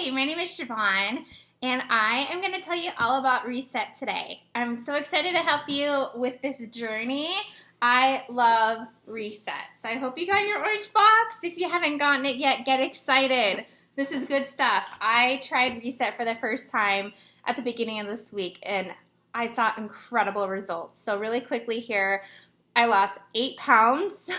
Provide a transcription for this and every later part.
Hi, my name is Siobhan, and I am going to tell you all about Reset today. I'm so excited to help you with this journey. I love Reset. So I hope you got your orange box. If you haven't gotten it yet, get excited. This is good stuff. I tried Reset for the first time at the beginning of this week, and I saw incredible results. So really quickly here, I lost 8 pounds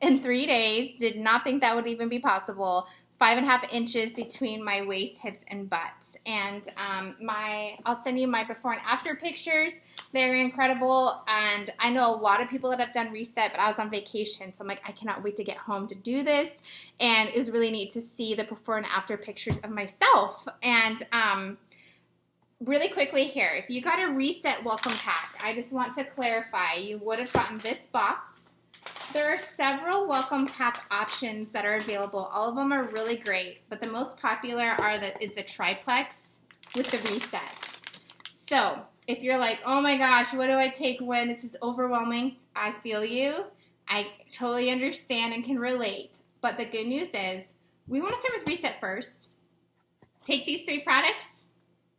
in 3 days. Did not think that would even be possible. 5.5 inches between my waist, hips, and butts. And I'll send you my before and after pictures. They're incredible. And I know a lot of people that have done Reset, but I was on vacation. So I'm like, I cannot wait to get home to do this. And it was really neat to see the before and after pictures of myself. And really quickly here, if you got a Reset welcome pack, I just want to clarify, you would have gotten this box. There are several welcome pack options that are available. All of them are really great, but the most popular is the triplex with the resets. So if you're like, oh my gosh, what do I take when this is overwhelming? I feel you. I totally understand and can relate. But the good news is we want to start with Reset first. Take these 3 products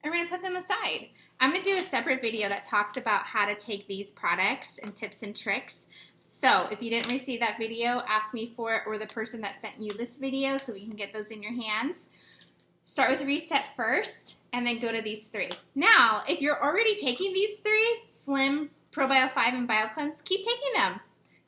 and we're going to put them aside. I'm going to do a separate video that talks about how to take these products and tips and tricks. So if you didn't receive that video, ask me for it or the person that sent you this video so we can get those in your hands. Start with Reset first and then go to these 3. Now, if you're already taking these 3, Slim, ProBio 5, and BioCleanse, keep taking them.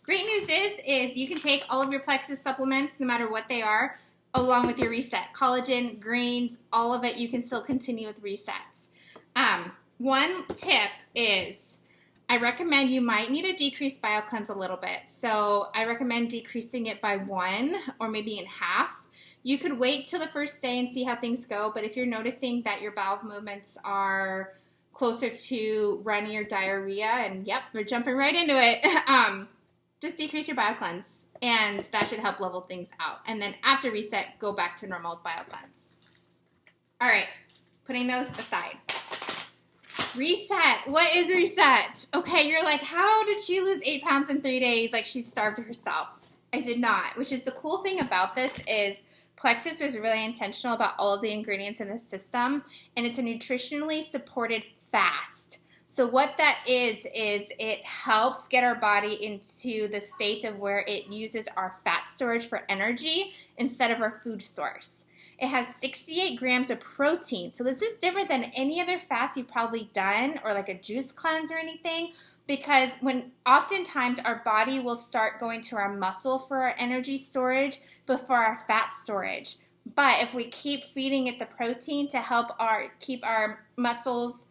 Great news is you can take all of your Plexus supplements, no matter what they are, along with your Reset. Collagen, greens, all of it, you can still continue with resets. One tip is I recommend you might need to decrease BioCleanse a little bit. So I recommend decreasing it by 1 or maybe in half. You could wait till the first day and see how things go, but if you're noticing that your bowel movements are closer to runny or diarrhea, and yep, we're jumping right into it, just decrease your BioCleanse, and that should help level things out. And then after Reset, go back to normal with BioCleanse. All right, putting those aside. Reset. What is Reset? Okay, you're like, how did she lose 8 pounds in 3 days? Like she starved herself. I did not, which is the cool thing about this is Plexus was really intentional about all of the ingredients in the system, and it's a nutritionally supported fast. So what that is it helps get our body into the state of where it uses our fat storage for energy instead of our food source. It has 68 grams of protein. So this is different than any other fast you've probably done or like a juice cleanse or anything, because oftentimes our body will start going to our muscle for our energy storage before our fat storage. But if we keep feeding it the protein to help keep our muscles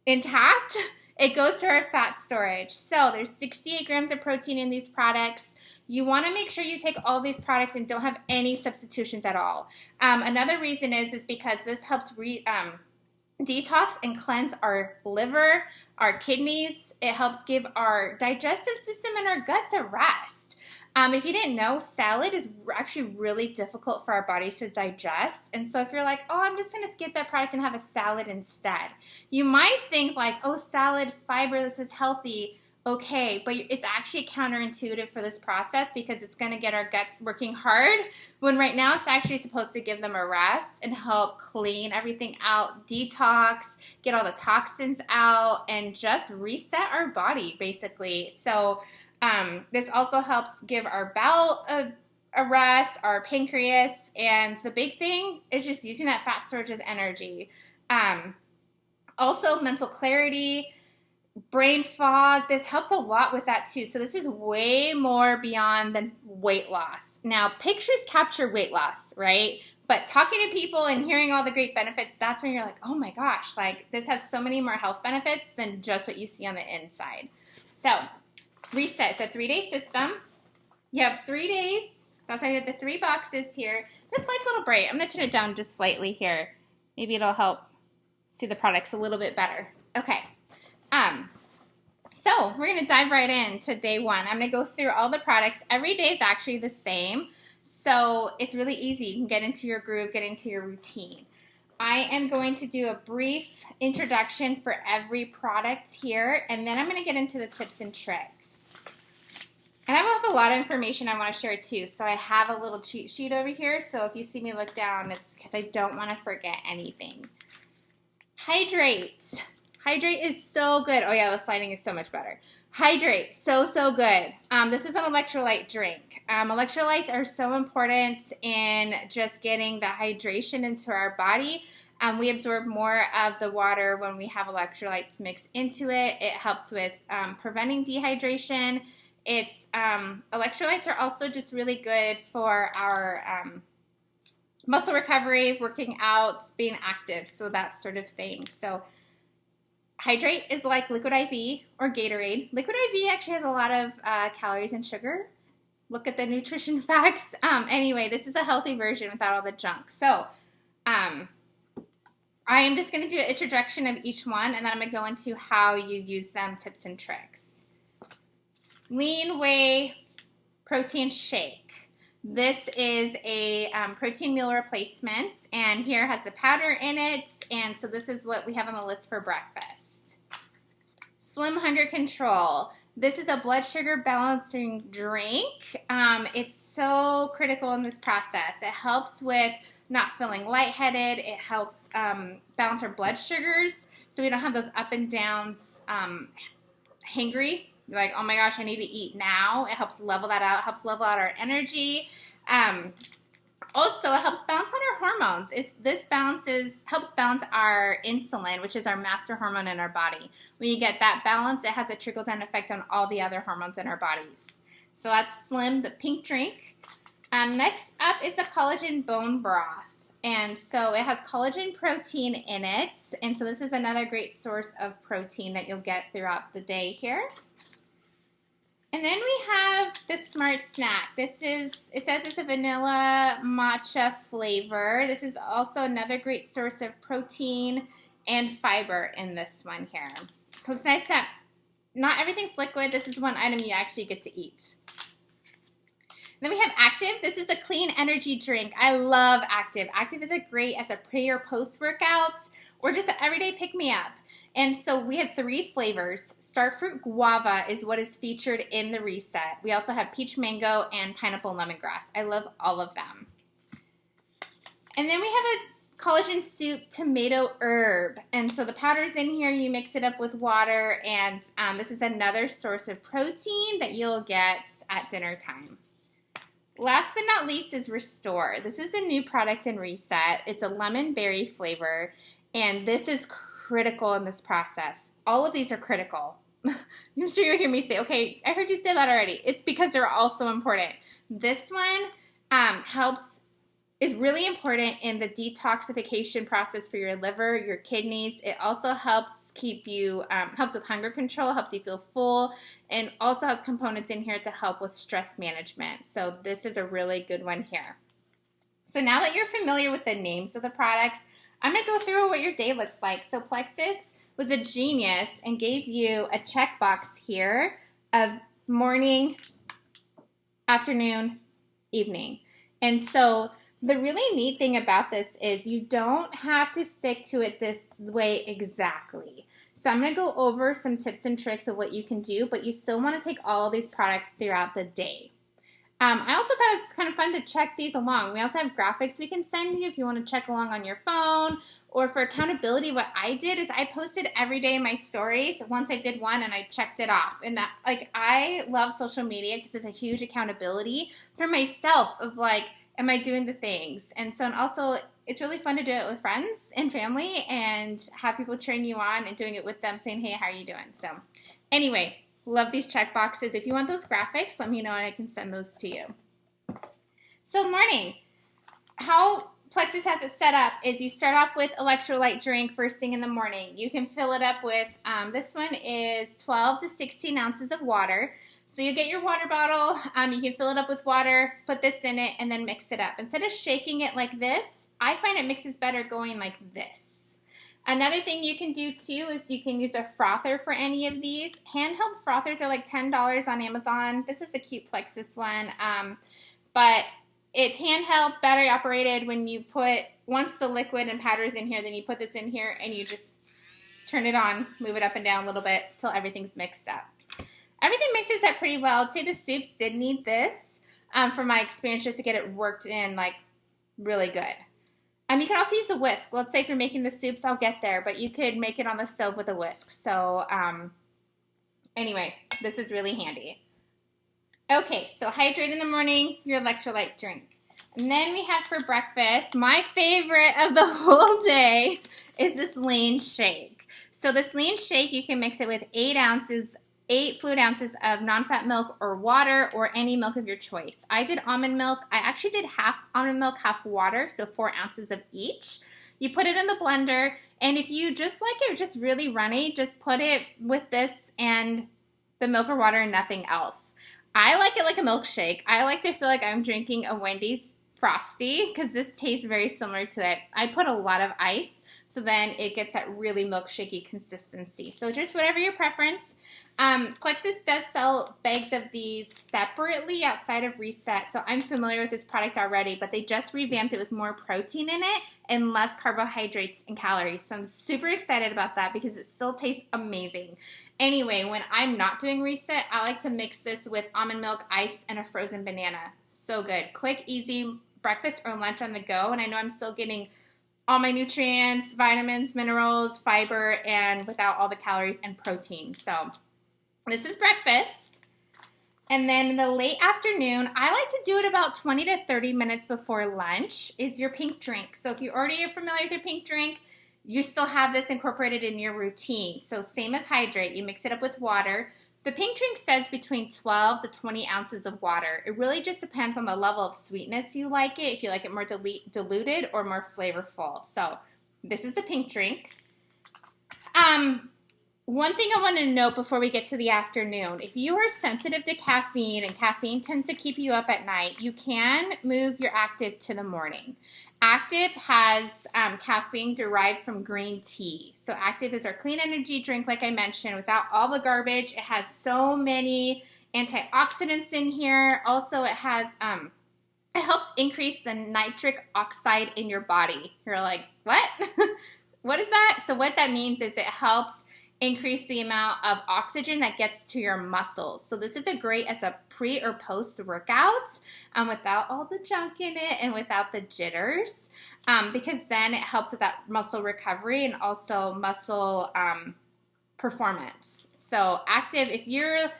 intact, it goes to our fat storage. So there's 68 grams of protein in these products. You want to make sure you take all these products and don't have any substitutions at all. Another reason is because this helps detox and cleanse our liver, our kidneys. It helps give our digestive system and our guts a rest. If you didn't know, salad is actually really difficult for our bodies to digest. And so if you're like, oh, I'm just going to skip that product and have a salad instead, you might think like, oh, salad, fiber, this is healthy. Okay, but it's actually counterintuitive for this process because it's going to get our guts working hard when right now it's actually supposed to give them a rest and help clean everything out, detox, get all the toxins out, and just reset our body basically. So this also helps give our bowel a rest, our pancreas, and the big thing is just using that fat storage as energy. Also mental clarity, brain fog, this helps a lot with that too. So this is way more beyond than weight loss. Now, pictures capture weight loss, right? But talking to people and hearing all the great benefits, that's when you're like, oh my gosh, like this has so many more health benefits than just what you see on the inside. So Reset, it's a 3-day system. You have 3 days. That's why you have the 3 boxes here. This light's a little bright. I'm going to turn it down just slightly here. Maybe it'll help see the products a little bit better. Okay. So we're going to dive right into day 1. I'm going to go through all the products. Every day is actually the same, so it's really easy. You can get into your groove, get into your routine. I am going to do a brief introduction for every product here, and then I'm going to get into the tips and tricks. And I will have a lot of information I want to share too. So I have a little cheat sheet over here. So if you see me look down, it's because I don't want to forget anything. Hydrate. Hydrate is so good. Oh yeah, the sliding is so much better. Hydrate, so good. This is an electrolyte drink. Electrolytes are so important in just getting the hydration into our body. We absorb more of the water when we have electrolytes mixed into it. It helps with preventing dehydration. Electrolytes are also just really good for our muscle recovery, working out, being active, so that sort of thing. So Hydrate is like Liquid IV or Gatorade. Liquid IV actually has a lot of calories and sugar. Look at the nutrition facts. Anyway, this is a healthy version without all the junk. So I am just going to do an introduction of each one, and then I'm going to go into how you use them, tips and tricks. Lean Whey Protein Shake. This is a protein meal replacement, and here has the powder in it, and so this is what we have on the list for breakfast. Slim Hunger Control. This is a blood sugar balancing drink. It's so critical in this process. It helps with not feeling lightheaded. It helps balance our blood sugars so we don't have those up and downs, hangry. You're like, oh my gosh, I need to eat now. It helps level that out. It helps level out our energy. Also, it helps balance out our hormones. Helps balance our insulin, which is our master hormone in our body. When you get that balance, it has a trickle-down effect on all the other hormones in our bodies. So that's Slim, the pink drink. Next up is the collagen bone broth. And so it has collagen protein in it. And so this is another great source of protein that you'll get throughout the day here. And then we have the Smart Snack. It says it's a vanilla matcha flavor. This is also another great source of protein and fiber in this one here. So it's nice that not everything's liquid. This is one item you actually get to eat. Then we have Active. This is a clean energy drink. I love Active. Active is great as a pre or post workout or just an everyday pick-me-up. And so we have 3 flavors. Starfruit Guava is what is featured in the reset. We also have peach mango and pineapple lemongrass. I love all of them. And then we have a collagen soup tomato herb. And so the powder's in here. You mix it up with water. And this is another source of protein that you'll get at dinner time. Last but not least is Restore. This is a new product in Reset. It's a lemon berry flavor. And this is critical in this process. All of these are critical. I'm sure you'll hear me say, okay, I heard you say that already. It's because they're all so important. This one is really important in the detoxification process for your liver, your kidneys. It also helps helps with hunger control, helps you feel full, and also has components in here to help with stress management. So this is a really good one here. So now that you're familiar with the names of the products, I'm going to go through what your day looks like. So Plexus was a genius and gave you a checkbox here of morning, afternoon, evening. And so the really neat thing about this is you don't have to stick to it this way exactly. So I'm going to go over some tips and tricks of what you can do, but you still want to take all of these products throughout the day. I also thought it was kind of fun to check these along. We also have graphics we can send you if you want to check along on your phone. Or for accountability, what I did is I posted every day in my stories. Once I did one and I checked it off. And that, I love social media because it's a huge accountability for myself of am I doing the things? And also it's really fun to do it with friends and family and have people cheering you on and doing it with them saying, hey, how are you doing? So anyway, love these check boxes. If you want those graphics, let me know and I can send those to you. So morning, how Plexus has it set up is you start off with electrolyte drink first thing in the morning. You can fill it up with, this one is 12 to 16 ounces of water. So you get your water bottle, you can fill it up with water, put this in it, and then mix it up. Instead of shaking it like this, I find it mixes better going like this. Another thing you can do too is you can use a frother for any of these. Handheld frothers are like $10 on Amazon. This is a cute Plexus one, but it's handheld, battery operated. When you once the liquid and powder is in here, then you put this in here and you just turn it on, move it up and down a little bit till everything's mixed up. everything mixes up pretty well. I'd say the soups did need this from my experience just to get it worked in like really good. You can also use a whisk. Let's say if you're making the soups, I'll get there, but you could make it on the stove with a whisk. So anyway, this is really handy. Okay, so hydrate in the morning, your electrolyte drink. And then we have for breakfast, my favorite of the whole day is this Lean Shake. So this Lean Shake, you can mix it with 8 fluid ounces of non-fat milk or water or any milk of your choice. I did almond milk. I actually did half almond milk, half water, so 4 ounces of each. You put it in the blender, and if you just like it just really runny, just put it with this and the milk or water and nothing else. I like it like a milkshake. I like to feel like I'm drinking a Wendy's Frosty because this tastes very similar to it. I put a lot of ice, so then it gets that really milkshakey consistency. So just whatever your preference. Plexus does sell bags of these separately outside of Reset, so I'm familiar with this product already, but they just revamped it with more protein in it and less carbohydrates and calories. So I'm super excited about that because it still tastes amazing. Anyway, when I'm not doing Reset, I like to mix this with almond milk, ice, and a frozen banana. So good. Quick, easy breakfast or lunch on the go, and I know I'm still getting all my nutrients, vitamins, minerals, fiber, and without all the calories and protein. So this is breakfast. And then in the late afternoon, I like to do it about 20 to 30 minutes before lunch, is your pink drink. So if you already are familiar with your pink drink, you still have this incorporated in your routine. So same as hydrate, you mix it up with water. The pink drink says between 12 to 20 ounces of water. It really just depends on the level of sweetness you like it, if you like it more diluted or more flavorful. So this is the pink drink. One thing I want to note before we get to the afternoon, if you are sensitive to caffeine and caffeine tends to keep you up at night, you can move your Active to the morning. Active has caffeine derived from green tea. So Active is our clean energy drink, like I mentioned, without all the garbage. It has so many antioxidants in here. Also, it has it helps increase the nitric oxide in your body. You're like, what? What is that? So what that means is it helps increase the amount of oxygen that gets to your muscles. So this is a great as a pre or post workout without all the junk in it and without the jitters because then it helps with that muscle recovery and also muscle performance. So Active, if you're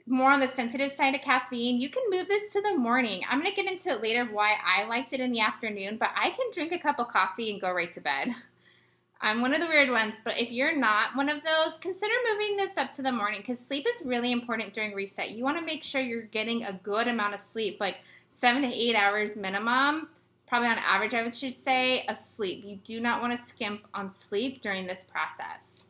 more on the sensitive side of caffeine, you can move this to the morning. I'm going to get into it later why I liked it in the afternoon, but I can drink a cup of coffee and go right to bed. I'm one of the weird ones, but if you're not one of those, consider moving this up to the morning because sleep is really important during Reset. You want to make sure you're getting a good amount of sleep, like 7 to 8 hours minimum, probably on average, I should say, of sleep. You do not want to skimp on sleep during this process.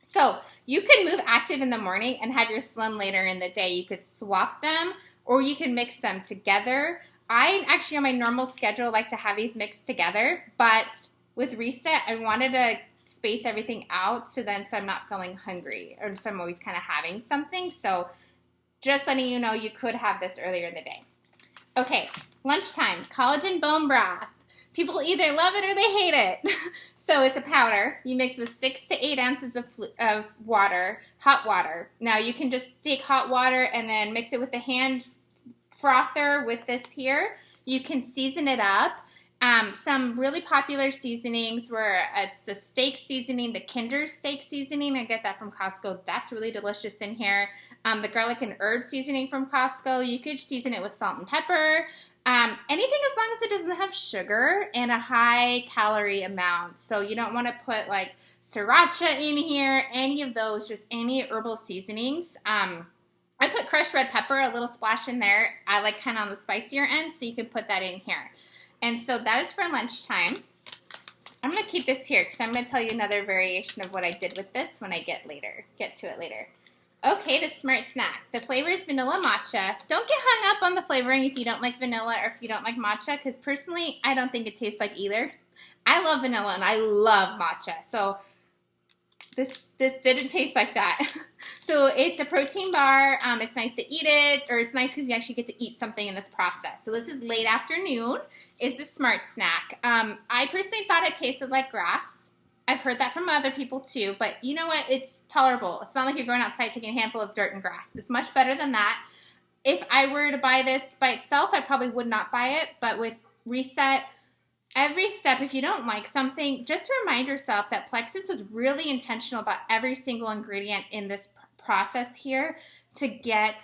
So you can move Active in the morning and have your Slim later in the day. You could swap them or you can mix them together. I actually, on my normal schedule, like to have these mixed together, but with Reset, I wanted to space everything out so I'm not feeling hungry or so I'm always kind of having something. So just letting you know you could have this earlier in the day. Okay, lunchtime, collagen bone broth. People either love it or they hate it. So it's a powder. You mix with 6 to 8 ounces of water, hot water. Now you can just take hot water and then mix it with the hand frother with this here. You can season it up. Some really popular seasonings were it's the steak seasoning, the Kinder steak seasoning. I get that from Costco. That's really delicious in here. The garlic and herb seasoning from Costco. You could season it with salt and pepper. Anything as long as it doesn't have sugar and a high calorie amount. So you don't want to put like sriracha in here, any of those, just any herbal seasonings. I put crushed red pepper, a little splash in there. I like kind of on the spicier end, so you can put that in here. And so that is for lunchtime. I'm going to keep this here because I'm going to tell you another variation of what I did with this when I get to it later. Okay, the Smart Snack. The flavor is vanilla matcha. Don't get hung up on the flavoring if you don't like vanilla or if you don't like matcha because personally, I don't think it tastes like either. I love vanilla and I love matcha. So this didn't taste like that. So it's a protein bar. It's nice to eat it, or it's nice because you actually get to eat something in this process. So this is late afternoon. Is the Smart Snack. I personally thought it tasted like grass. I've heard that from other people too, but you know what? It's tolerable. It's not like you're going outside taking a handful of dirt and grass. It's much better than that. If I were to buy this by itself, I probably would not buy it, but with Reset, every step, if you don't like something, just remind yourself that Plexus was really intentional about every single ingredient in this process here to get,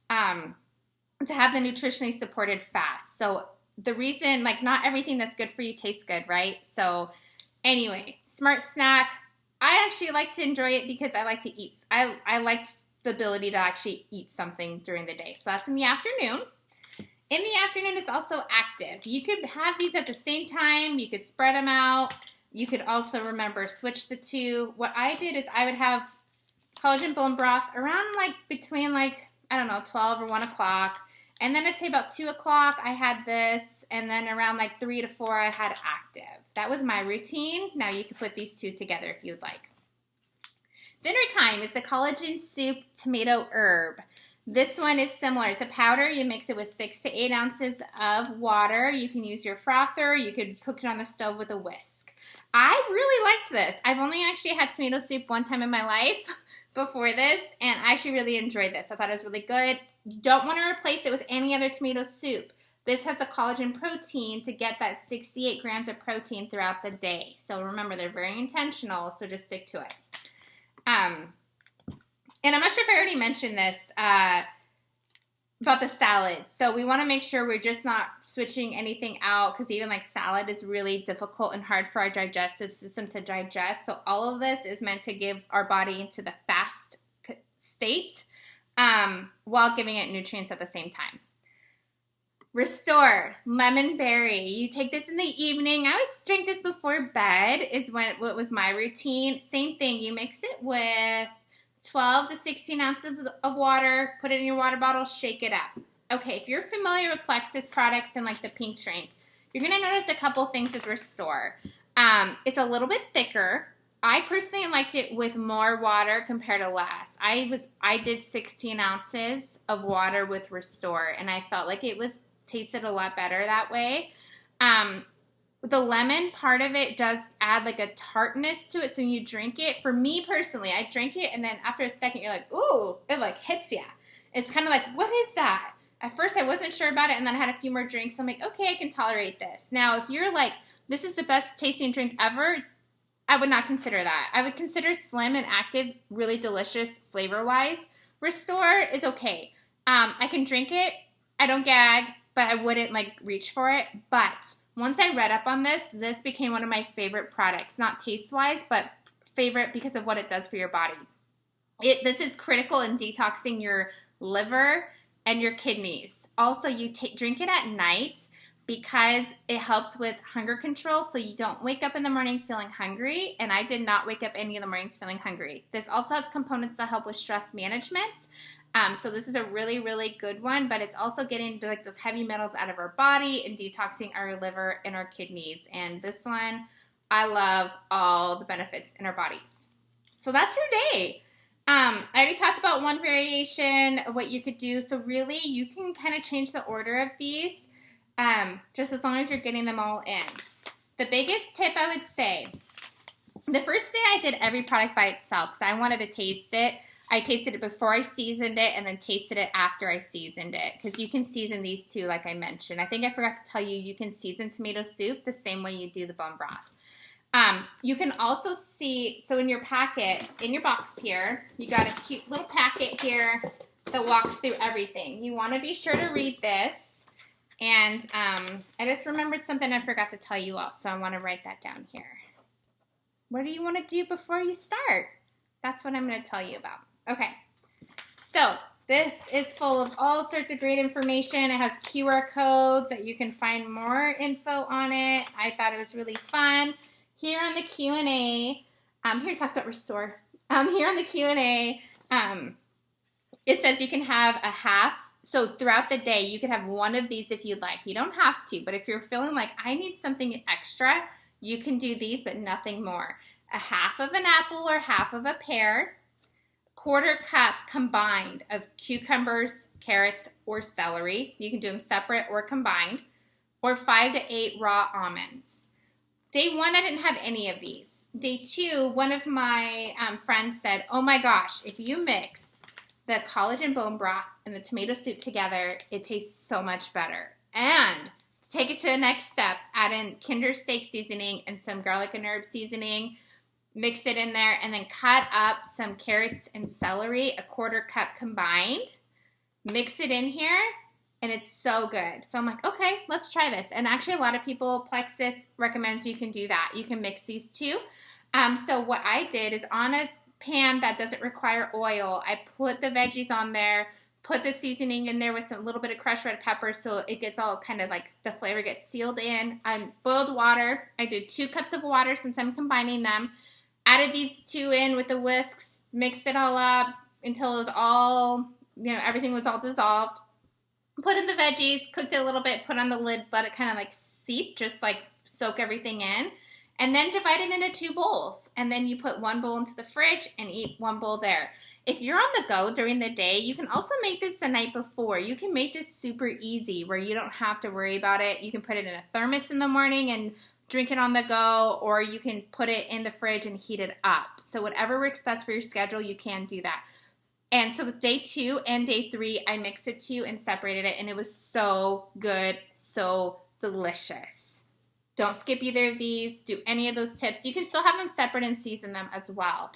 to have the nutritionally supported fast. So the reason, like, not everything that's good for you tastes good, right? So anyway, smart snack. I actually like to enjoy it because I like to eat. I like the ability to actually eat something during the day. So that's in the afternoon. In the afternoon, it's also active. You could have these at the same time. You could spread them out. You could also, remember, switch the two. What I did is I would have collagen bone broth around between 12 or 1 o'clock. And then I'd say about 2 o'clock, I had this. And then around 3 to 4, I had active. That was my routine. Now you could put these two together if you'd like. Dinner time is the collagen soup tomato herb. This one is similar. It's a powder. You mix it with 6 to 8 ounces of water. You can use your frother. You could cook it on the stove with a whisk. I really liked this. I've only actually had tomato soup one time in my life before this, and I actually really enjoyed this. I thought it was really good. You don't want to replace it with any other tomato soup. This has a collagen protein to get that 68 grams of protein throughout the day. So remember, they're very intentional, so just stick to it. And I'm not sure if I already mentioned this about the salad. So we want to make sure we're just not switching anything out, because even salad is really difficult and hard for our digestive system to digest. So all of this is meant to give our body into the fast state while giving it nutrients at the same time. Restore, lemon berry. You take this in the evening. I always drink this before bed is what was my routine. Same thing. You mix it with 12 to 16 ounces of water. Put it in your water bottle. Shake it up. Okay, if you're familiar with Plexus products and the pink drink, you're going to notice a couple things with Restore. It's a little bit thicker. I personally liked it with more water compared to less. I did 16 ounces of water with Restore, and I felt like it tasted a lot better that way. The lemon part of it does add a tartness to it, so when you drink it, for me personally, I drank it, and then after a second, you're like, ooh, it hits ya. It's kind of what is that? At first, I wasn't sure about it, and then I had a few more drinks, so I'm like, okay, I can tolerate this. Now, if you're this is the best tasting drink ever, I would not consider that. I would consider Slim and Active really delicious flavor-wise. Restore is okay. I can drink it. I don't gag, but I wouldn't reach for it. But once I read up on this became one of my favorite products. Not taste-wise, but favorite because of what it does for your body. This is critical in detoxing your liver and your kidneys. Also, you drink it at night because it helps with hunger control, so you don't wake up in the morning feeling hungry, and I did not wake up any of the mornings feeling hungry. This also has components to help with stress management, so this is a really, really good one, but it's also getting those heavy metals out of our body and detoxing our liver and our kidneys, and this one, I love all the benefits in our bodies. So that's your day. I already talked about one variation of what you could do, so really you can kind of change the order of these, just as long as you're getting them all in. The biggest tip I would say, the first day I did every product by itself because I wanted to taste it. I tasted it before I seasoned it and then tasted it after I seasoned it, because you can season these too, like I mentioned. I think I forgot to tell you, you can season tomato soup the same way you do the bone broth. You can also see, so in your packet, in your box here, you got a cute little packet here that walks through everything. You want to be sure to read this. And I just remembered something I forgot to tell you all, so I want to write that down here. What do you want to do before you start? That's what I'm going to tell you about. Okay, so this is full of all sorts of great information. It has QR codes that you can find more info on it. I thought it was really fun. Here on the Q&A, here it talks about Restore. Here on the Q&A, it says you can have a half. So throughout the day, you could have one of these if you'd like. You don't have to, but if you're feeling like I need something extra, you can do these, but nothing more. A half of an apple or half of a pear, quarter cup combined of cucumbers, carrots, or celery. You can do them separate or combined, or 5 to 8 raw almonds. Day one, I didn't have any of these. day 2, one of my friends said, oh my gosh, if you mix the collagen bone broth and the tomato soup together, it tastes so much better. And to take it to the next step, add in Kinder steak seasoning and some garlic and herb seasoning, mix it in there, and then cut up some carrots and celery, a 1/4 cup combined, mix it in here, and it's so good. So I'm like, okay, let's try this. And actually a lot of people, Plexus recommends you can do that. You can mix these two. So what I did is on a pan that doesn't require oil, I put the veggies on there, put the seasoning in there with a little bit of crushed red pepper so it gets all kind of like the flavor gets sealed in. I boiled water. I did 2 cups of water since I'm combining them. Added these 2 in with the whisks, mixed it all up until it was all, everything was all dissolved. Put in the veggies, cooked it a little bit, put on the lid, let it kind of like seep, just like soak everything in. And then divide it into 2 bowls. And then you put 1 bowl into the fridge and eat 1 bowl there. If you're on the go during the day, you can also make this the night before. You can make this super easy where you don't have to worry about it. You can put it in a thermos in the morning and drink it on the go, or you can put it in the fridge and heat it up. So whatever works best for your schedule, you can do that. And so with day 2 and day 3, I mixed the 2 and separated it, and it was so good, so delicious. Don't skip either of these. Do any of those tips. You can still have them separate and season them as well.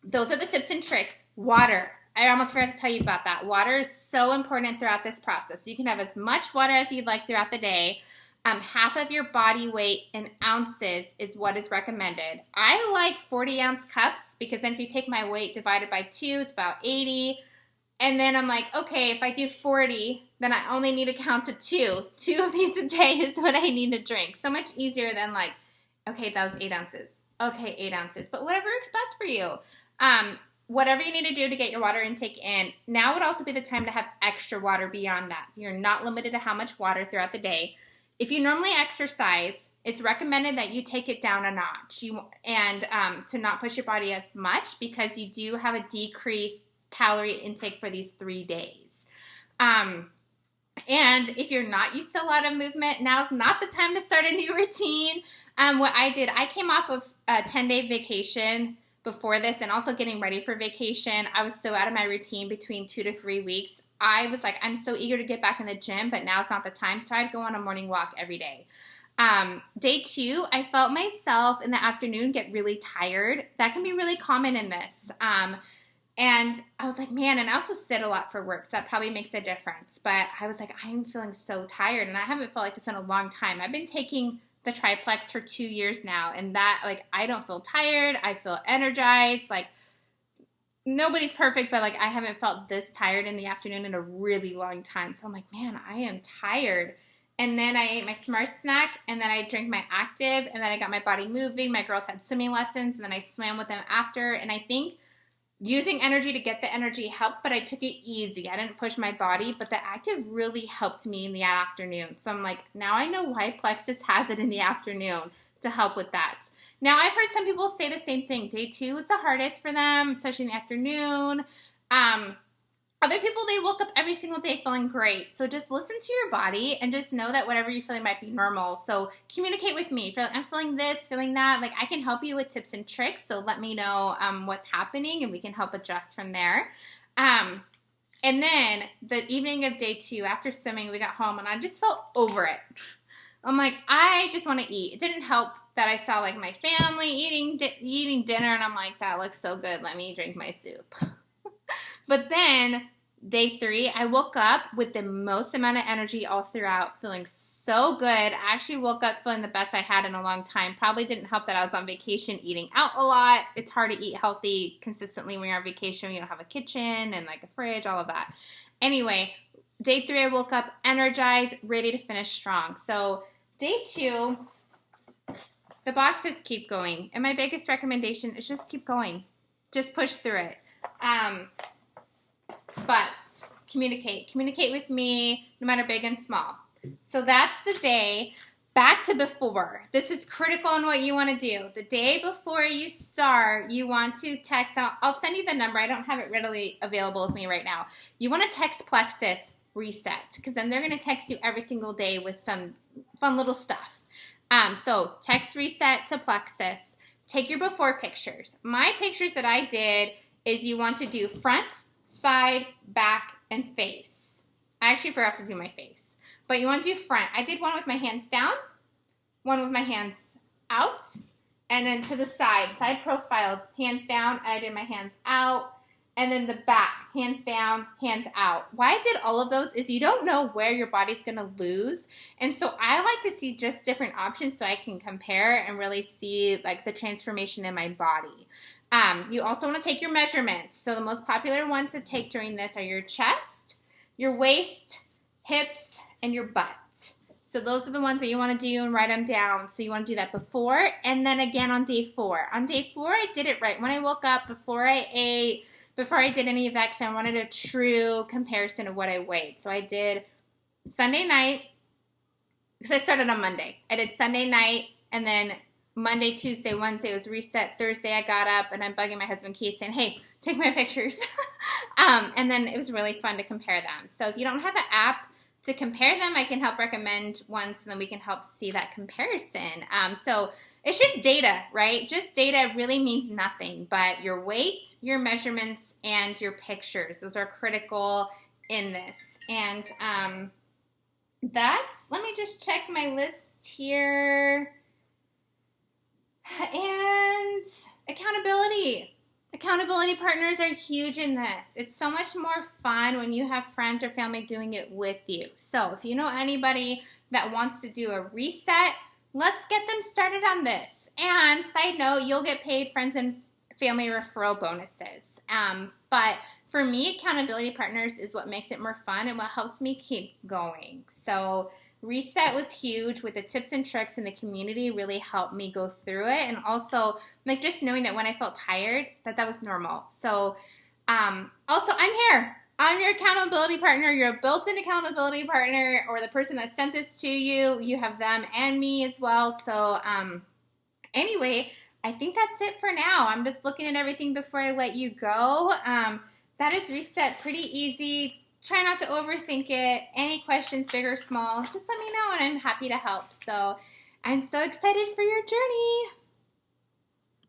Those are the tips and tricks. Water. I almost forgot to tell you about that. Water is so important throughout this process. You can have as much water as you'd like throughout the day. Half of your body weight in ounces is what is recommended. I like 40-ounce cups because then if you take my weight divided by 2, it's about 80. And then I'm like, okay, if I do 40, then I only need to count to 2. 2 of these a day is what I need to drink. So much easier than like, okay, that was 8 ounces. Okay, 8 ounces. But whatever works best for you. Whatever you need to do to get your water intake in. Now would also be the time to have extra water beyond that. You're not limited to how much water throughout the day. If you normally exercise, it's recommended that you take it down a notch and to not push your body as much because you do have a decreased calorie intake for these 3 days. And if you're not used to a lot of movement, now's not the time to start a new routine. What I did, I came off of a 10-day vacation before this and also getting ready for vacation. I was so out of my routine between 2 to 3 weeks. I was like, I'm so eager to get back in the gym, but now's not the time. So I'd go on a morning walk every day. Day 2, I felt myself in the afternoon get really tired. That can be really common in this. And I was like, man, and I also sit a lot for work, so that probably makes a difference. But I was like, I'm feeling so tired, and I haven't felt like this in a long time. I've been taking the Triplex for 2 years now, and that, like, I don't feel tired. I feel energized. Like, nobody's perfect, but, like, I haven't felt this tired in the afternoon in a really long time. So I'm like, man, I am tired. And then I ate my Smart Snack, and then I drank my Active, and then I got my body moving. My girls had swimming lessons, and then I swam with them after. And I think using energy to get the energy helped, but I took it easy. I didn't push my body, but the Active really helped me in the afternoon. So I'm like, now I know why Plexus has it in the afternoon to help with that. Now, I've heard some people say the same thing. Day 2 is the hardest for them, especially in the afternoon. Other people, they woke up every single day feeling great. So just listen to your body and just know that whatever you're feeling might be normal. So communicate with me. If you're like, I'm feeling this, feeling that. Like, I can help you with tips and tricks. So let me know what's happening and we can help adjust from there. And then the evening of day 2, after swimming, we got home and I just felt over it. I'm like, I just want to eat. It didn't help that I saw like my family eating dinner and I'm like, that looks so good. Let me drink my soup. But then day 3, I woke up with the most amount of energy all throughout, feeling so good. I actually woke up feeling the best I had in a long time. Probably didn't help that I was on vacation eating out a lot. It's hard to eat healthy consistently when you're on vacation. You don't have a kitchen and like a fridge, all of that. Anyway, day 3, I woke up energized, ready to finish strong. So day 2, the boxes keep going. And my biggest recommendation is just keep going. Just push through it. But communicate. Communicate with me, no matter big and small. So that's the day. Back to before. This is critical in what you want to do. The day before you start, you want to text. I'll send you the number. I don't have it readily available with me right now. You want to text Plexus reset because then they're going to text you every single day with some fun little stuff. So text reset to Plexus. Take your before pictures. My pictures that I did is you want to do front, side, back, and face. I actually forgot to do my face. But you want to do front. I did one with my hands down, one with my hands out, and then to the side profile, hands down, and I did my hands out. And then the back, hands down, hands out. Why I did all of those is you don't know where your body's going to lose. And so I like to see just different options so I can compare and really see like the transformation in my body. You also want to take your measurements. So the most popular ones to take during this are your chest, your waist, hips, and your butt. So those are the ones that you want to do and write them down. So you want to do that before and then again on day 4. On day 4, I did it right when I woke up, before I ate, before I did any of that, because I wanted a true comparison of what I weighed. So I did Sunday night, because I started on Monday. I did Sunday night, and then Monday, Tuesday, Wednesday was reset. Thursday I got up, and I'm bugging my husband Keith saying, hey, take my pictures. And then it was really fun to compare them. So if you don't have an app to compare them, I can help recommend ones, and then we can help see that comparison. So it's just data, right? Just data really means nothing, but your weights, your measurements, and your pictures, those are critical in this. And let me just check my list here. And accountability. Accountability partners are huge in this. It's so much more fun when you have friends or family doing it with you. So if you know anybody that wants to do a reset, let's get them started on this. And side note, you'll get paid friends and family referral bonuses. But for me, accountability partners is what makes it more fun and what helps me keep going. So reset was huge with the tips and tricks, and the community really helped me go through it. And also like just knowing that when I felt tired, that was normal. So also I'm here. I'm your accountability partner. You're a built-in accountability partner, or the person that sent this to you. You have them and me as well. So anyway, I think that's it for now. I'm just looking at everything before I let you go. That is reset, pretty easy. Try not to overthink it. Any questions, big or small, just let me know and I'm happy to help. So I'm so excited for your journey.